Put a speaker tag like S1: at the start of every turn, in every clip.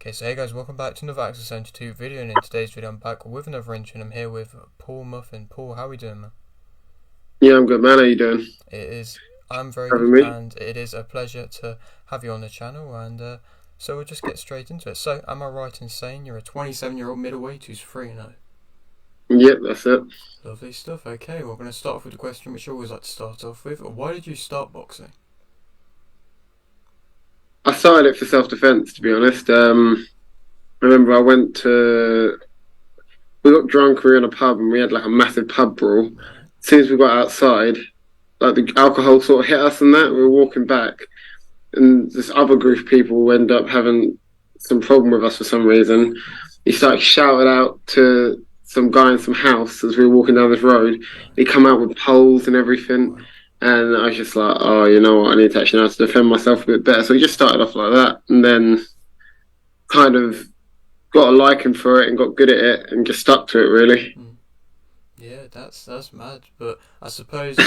S1: Okay, so hey guys, welcome back to another Access 72 video, and in today's video I'm back with another intro, and I'm here with Paul Muffin. Paul, how are we doing, man?
S2: Yeah, I'm good, man. How you doing?
S1: I'm very
S2: Having
S1: good,
S2: me?
S1: and it is a pleasure to have you on the channel, and so we'll just get straight into it. So, am I right in saying you're a 27-year-old middleweight who's 3-0?
S2: Yep, that's it.
S1: Lovely stuff. Okay, we're going to start off with a question which I always like to start off with. Why did you start boxing?
S2: I started it for self-defense, to be honest. I remember we got drunk, we were in a pub, and we had like a massive pub brawl.
S1: Right.
S2: As soon as we got outside, like the alcohol sort of hit us and that, we were walking back, and this other group of people end up having some problem with us for some reason. He started shouting out to some guy in some house as we were walking down this road.
S1: Right.
S2: He come out with poles and everything.
S1: Wow.
S2: And I was just like, oh, you know what? I need to actually know how to defend myself a bit better. So we just started off like that, and then kind of got a liking for it and got good at it and just stuck to it, really.
S1: Yeah, that's mad. But I suppose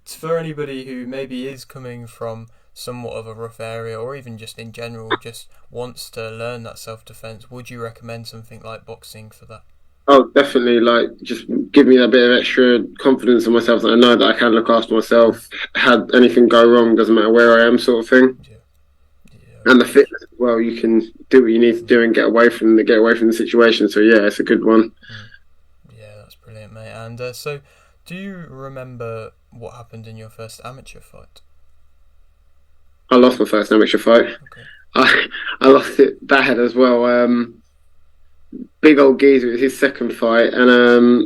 S1: it's for anybody who maybe is coming from somewhat of a rough area, or even just in general, just wants to learn that self-defense, would you recommend something like boxing for that?
S2: Oh, definitely. Like, just give me that bit of extra confidence in myself that I know that I can look after myself. Had anything go wrong, doesn't matter where I am, sort of thing.
S1: Yeah, yeah, of
S2: And the
S1: course.
S2: fitness as well. You can do what you need to do and get away from the situation. So yeah, it's a good one.
S1: Yeah, that's brilliant, mate. And so, do you remember what happened in your first amateur fight?
S2: I lost my first amateur fight.
S1: Okay.
S2: I lost it bad as well. Big old geezer. It was his second fight, and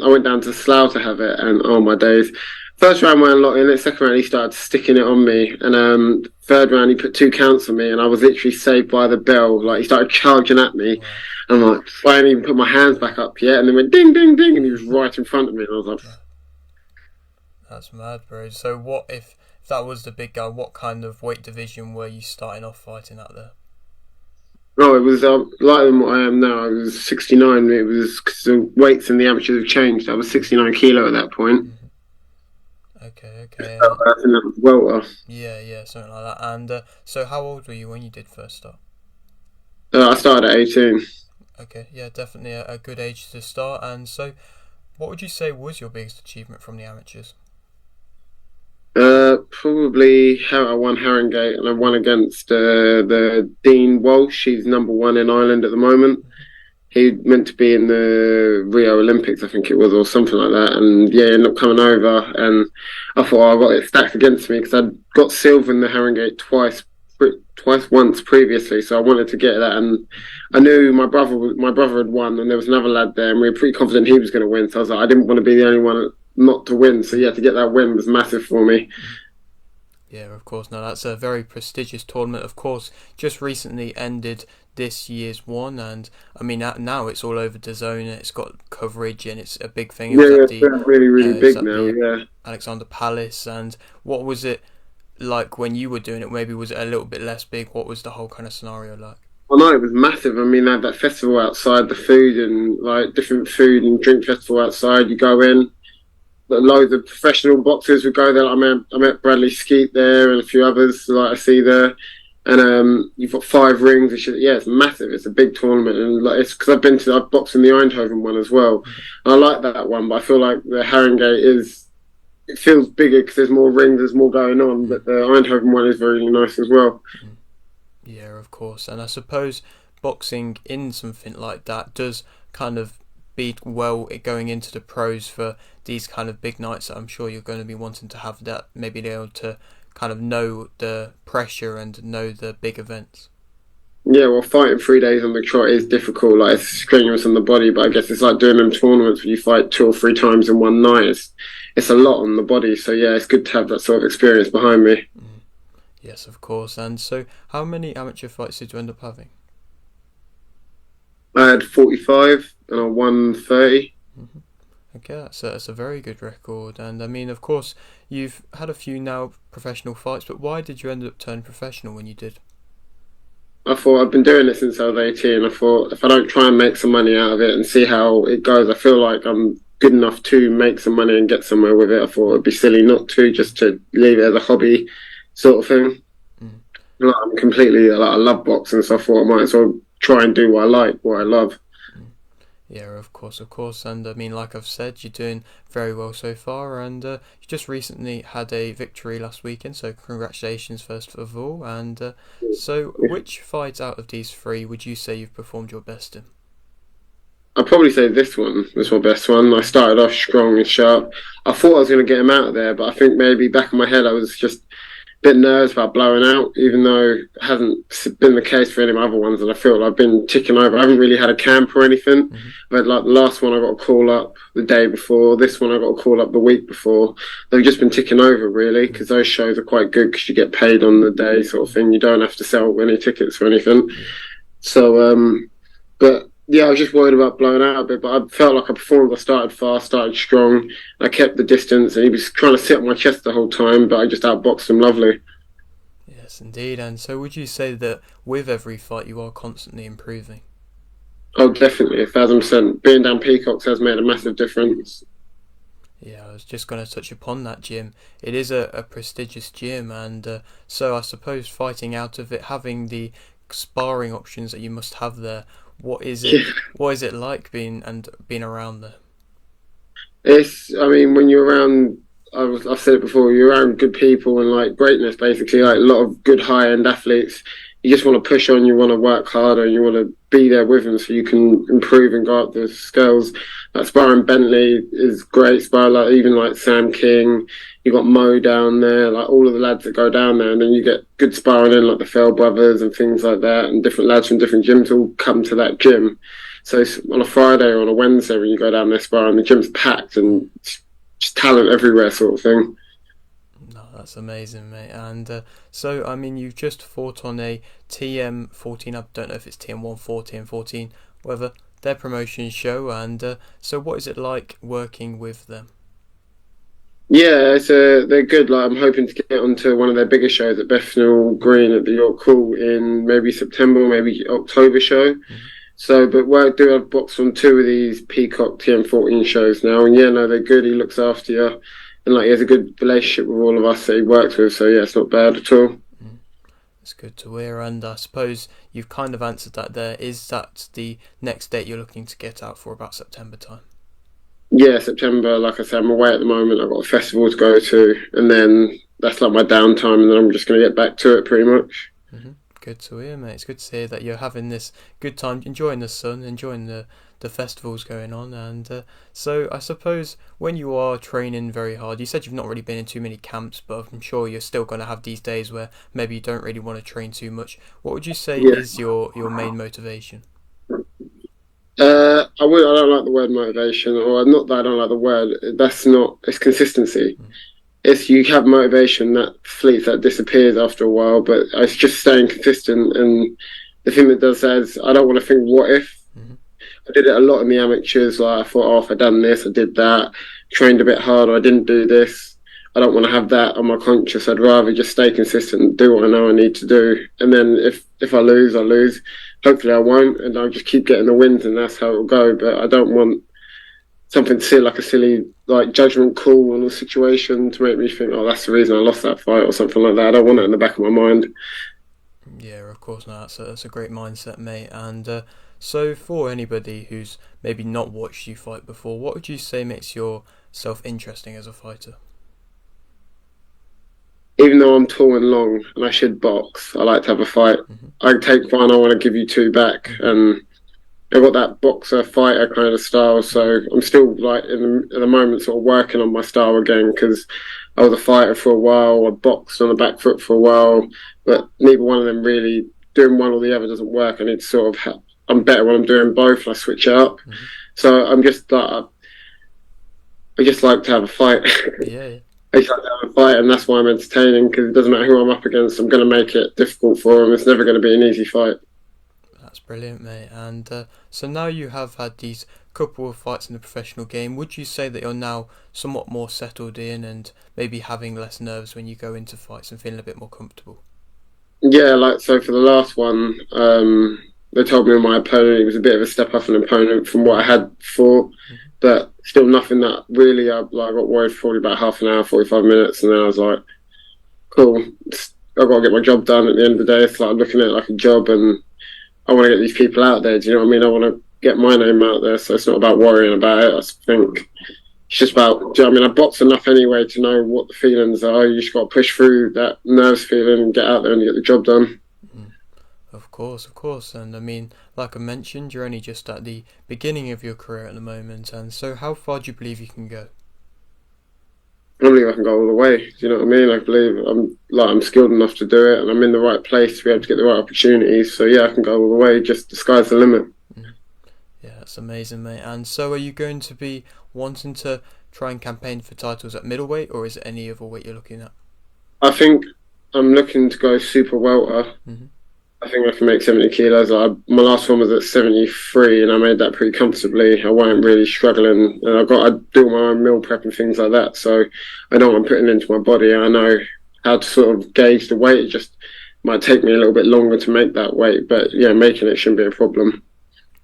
S2: I went down to Slough to have it. And oh my days! First round went a lot in it. Second round he started sticking it on me, and third round he put 2 counts on me, and I was literally saved by the bell. Like he started charging at me,
S1: Wow.
S2: and I'm like, I hadn't even put my hands back up yet, and then went ding ding ding, and he was right in front of me, and I was like,
S1: That's mad, bro. So, what if that was the big guy? What kind of weight division were you starting off fighting at there?
S2: no, it was lighter than what I am now. I was 69. It was because the weights in the amateurs have changed. I was 69 kilo at that point.
S1: Okay, okay.
S2: I think that was welter.
S1: Yeah, something like that. And so, how old were you when you did first start?
S2: I started at 18.
S1: Okay, yeah, definitely a good age to start. And so, what would you say was your biggest achievement from the amateurs?
S2: Probably how I won Harringate, and I won against the Dean Walsh. He's number 1 in Ireland at the moment. He meant to be in the Rio Olympics, I think it was, or something like that. And yeah, he ended up coming over, and I thought, oh, I got it stacked against me because I'd got silver in the Harringate once previously. So I wanted to get that, and I knew my brother had won, and there was another lad there, and we were pretty confident he was going to win. So I was like, I didn't want to be the only one not to win. So yeah, to get that win was massive for me.
S1: Yeah, of course. No, that's a very prestigious tournament. Of course, just recently ended this year's one, and I mean now it's all over DAZN. It's got coverage, and it's a big thing. It
S2: Yeah,
S1: was
S2: yeah,
S1: at
S2: it's really,
S1: it
S2: really
S1: was
S2: big
S1: at
S2: now.
S1: the
S2: Yeah.
S1: Alexander Palace. And what was it like when you were doing it? Maybe was it a little bit less big? What was the whole kind of scenario like?
S2: Well, no, it was massive. I mean, they had that festival outside, the food and like different food and drink festival outside. You go in, loads of professional boxers would go there. I met Bradley Skeet there and a few others like I see there. And you've got 5 rings. Yeah, it's massive. It's a big tournament, and like it's because I've boxed in the Eindhoven one as well. And I like that one, but I feel like the Harringate it feels bigger because there's more rings, there's more going on. But the Eindhoven one is very nice as well.
S1: Yeah, of course. And I suppose boxing in something like that does kind of be well going into the pros for these kind of big nights that I'm sure you're going to be wanting to have, that maybe be able to kind of know the pressure and know the big events.
S2: Yeah, well, fighting 3 days on the trot is difficult. Like it's strenuous on the body, but I guess it's like doing them tournaments where you fight 2 or 3 times in one night. It's a lot on the body. So yeah, it's good to have that sort of experience behind me.
S1: Yes, of course. And so, how many amateur fights did you end up having?
S2: I had 45 and I won 30.
S1: Okay, that's a very good record. And I mean, of course, you've had a few now professional fights, but why did you end up turning professional when you did?
S2: I thought I've been doing it since I was 18. I thought if I don't try and make some money out of it and see how it goes, I feel like I'm good enough to make some money and get somewhere with it. I thought it'd be silly not to, just to leave it as a hobby sort of thing.
S1: Mm.
S2: Like, I'm completely like I love boxing, so I thought I might as well try and do what I like, what I love.
S1: Mm. Yeah, of course, and I mean, like I've said, you're doing very well so far, and you just recently had a victory last weekend, so congratulations first of all. And so, which fight out of these three would you say you've performed your best in?
S2: I'd probably say this one was my best one. I
S1: Mm-hmm.
S2: started off strong and sharp. I thought I was going to get him out of there, but I think maybe back in my head I was just a bit nervous about blowing out, even though it hasn't been the case for any of my other ones. And I feel like I've been ticking over. I haven't really had a camp or anything.
S1: Mm-hmm.
S2: But like the last one, I got a call up the day before. This one, I got a call up the week before. They've just been ticking over really because those shows are quite good because you get paid on the day sort of thing. You don't have to sell any tickets or anything.
S1: Yeah.
S2: So, but yeah, I was just worried about blowing out a bit, but I felt like I performed. I started fast, started strong. I kept the distance, and he was trying to sit on my chest the whole time, but I just outboxed him lovely.
S1: Yes, indeed. And so, would you say that with every fight you are constantly improving?
S2: Oh, definitely, 1,000%. Being down Peacocks has made a massive difference.
S1: Yeah, I was just going to touch upon that gym. It is a prestigious gym, and so I suppose fighting out of it, having the sparring options that you must have there. What is it?
S2: Yeah.
S1: What is it like being around there?
S2: I mean, when you're around, I've said it before, you're around good people and like greatness, basically, like a lot of good high end athletes. You just want to push on, you want to work harder, you want to be there with them so you can improve and go up the scales. Like sparring Bentley is great, spar like even like Sam King, you got Mo down there, like all of the lads that go down there, and then you get good sparring in like the Fell brothers and things like that, and different lads from different gyms all come to that gym. So on a Friday or on a Wednesday when you go down there sparring, the gym's packed and just talent everywhere, sort of thing.
S1: No, that's amazing, mate. And so, I mean, you've just fought on a TM14. I don't know if it's TM14, TM14, whatever. Their promotion show. And so, what is it like working with them?
S2: Yeah, they're good. Like I'm hoping to get onto one of their bigger shows at Bethnal Green at the York Hall in maybe September, maybe October show.
S1: Mm-hmm.
S2: So, but I do have boxed on two of these Peacock TM14 shows now, and yeah, no, they're good. He looks after you, and like he has a good relationship with all of us that he works with. So yeah, it's not bad at all.
S1: Mm. It's good to hear, and I suppose you've kind of answered that there. Is that the next date you're looking to get out for about September time?
S2: Yeah, September. Like I said, I'm away at the moment. I've got a festival to go to, and then that's like my downtime, and then I'm just going to get back to it pretty much.
S1: Mm-hmm. Good to hear, mate. It's good to hear that you're having this good time, enjoying the sun, enjoying the festivals going on. And so, I suppose when you are training very hard, you said you've not really been in too many camps, but I'm sure you're still going to have these days where maybe you don't really want to train too much. What would you say
S2: Yeah.
S1: is your main motivation?
S2: I don't like the word motivation, or not that I don't like the word. That's not. It's consistency.
S1: Mm-hmm.
S2: It's you have motivation that fleets that disappears after a while, but it's just staying consistent. And the thing that does that is I don't want to think what if.
S1: Mm-hmm.
S2: I did it a lot in the amateurs. Like I thought, oh, if I done this, I did that. Trained a bit harder. I didn't do this. I don't want to have that on my conscience. I'd rather just stay consistent and do what I know I need to do. And then if I lose, I lose. Hopefully I won't, and I'll just keep getting the wins, and that's how it'll go. But I don't want something silly, like a silly like judgment call on a situation to make me think, oh, that's the reason I lost that fight or something like that. I don't want it in the back of my mind.
S1: Yeah, of course, no, that's a great mindset, mate. And so, for anybody who's maybe not watched you fight before, what would you say makes yourself interesting as a fighter?
S2: Even though I'm tall and long and I should box, I like to have a fight.
S1: Mm-hmm.
S2: I take one, I want to give you two back,
S1: Mm-hmm.
S2: and I've got that boxer fighter kind of style. So I'm still like at the moment sort of working on my style again because I was a fighter for a while. I boxed on the back foot for a while, but neither one of them really doing one or the other doesn't work. I need to sort of I'm better when I'm doing both and I switch it up.
S1: Mm-hmm.
S2: So I'm just like I just like to have a fight.
S1: Yeah, yeah.
S2: I just like to have a fight, and that's why I'm entertaining because it doesn't matter who I'm up against. I'm going to make it difficult for them. It's never going to be an easy fight.
S1: That's brilliant, mate. And so now you have had these couple of fights in the professional game. Would you say that you're now somewhat more settled in and maybe having less nerves when you go into fights and feeling a bit more comfortable?
S2: Yeah, like so for the last one, they told me my opponent he was a bit of a step up an opponent from what I had before,
S1: Mm-hmm.
S2: but still nothing that really I got worried for probably about half an hour, 45 minutes, and then I was like, cool, I've got to get my job done at the end of the day. It's like I'm looking at it like a job, and I want to get these people out there. Do you know what I mean? I want to get my name out there. So it's not about worrying about it. I think it's just about, do you know what I mean? I box enough anyway to know what the feelings are. You just got to push through that nerves feeling and get out there and get the job done.
S1: Of course. And I mean, like I mentioned, you're only just at the beginning of your career at the moment. And so how far do you believe you can go?
S2: I believe I can go all the way. Do you know what I mean? I believe I'm skilled enough to do it, and I'm in the right place to be able to get the right opportunities. So yeah, I can go all the way. Just the sky's the limit.
S1: Yeah, that's amazing, mate. And so are you going to be wanting to try and campaign for titles at middleweight, or is it any other weight you're looking at?
S2: I think I'm looking to go super welter.
S1: Mm-hmm.
S2: I think I can make 70 kilos. My last one was at 73, and I made that pretty comfortably. I wasn't really struggling, and I do my own meal prep and things like that. So I know what I'm putting into my body. I know how to sort of gauge the weight. It just might take me a little bit longer to make that weight, but yeah, making it shouldn't be a problem.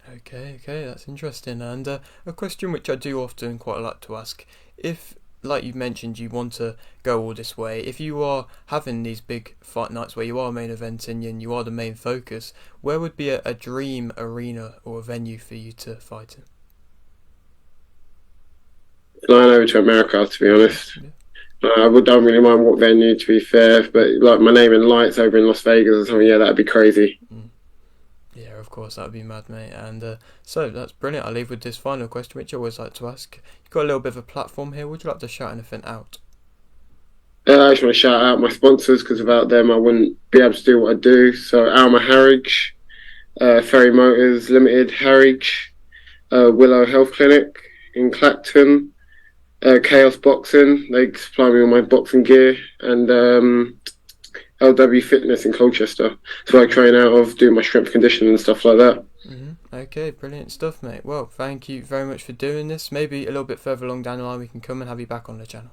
S1: Okay, that's interesting. And a question which I do often quite like to ask: if, like you mentioned, you want to go all this way, if you are having these big fight nights where you are main eventing and you are the main focus, where would be a dream arena or a venue for you to fight in?
S2: Flying over to America, to be honest.
S1: Yeah.
S2: Don't really mind what venue, to be fair, but like my name in lights over in Las Vegas or something, yeah, that'd be crazy.
S1: Yeah, of course, that'd be mad, mate. And so that's brilliant. I'll leave with this final question, which I always like to ask. You've got a little bit of a platform here. Would you like to shout anything out?
S2: I just want to shout out my sponsors because without them, I wouldn't be able to do what I do. So, Alma Harwich, Ferry Motors Limited, Harwich, Willow Health Clinic in Clacton, Chaos Boxing. They supply me all my boxing gear, and LW Fitness in Colchester. So I train out of, do my strength conditioning and stuff like that.
S1: Okay, brilliant stuff, mate. Well, thank you very much for doing this. Maybe a little bit further along down the line we can come and have you back on the channel.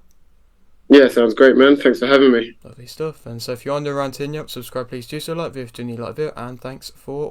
S2: Yeah, sounds great, man. Thanks for having me.
S1: Lovely stuff. And so if you're on the around here, subscribe, please do so. Like the video if you do like the video, and thanks for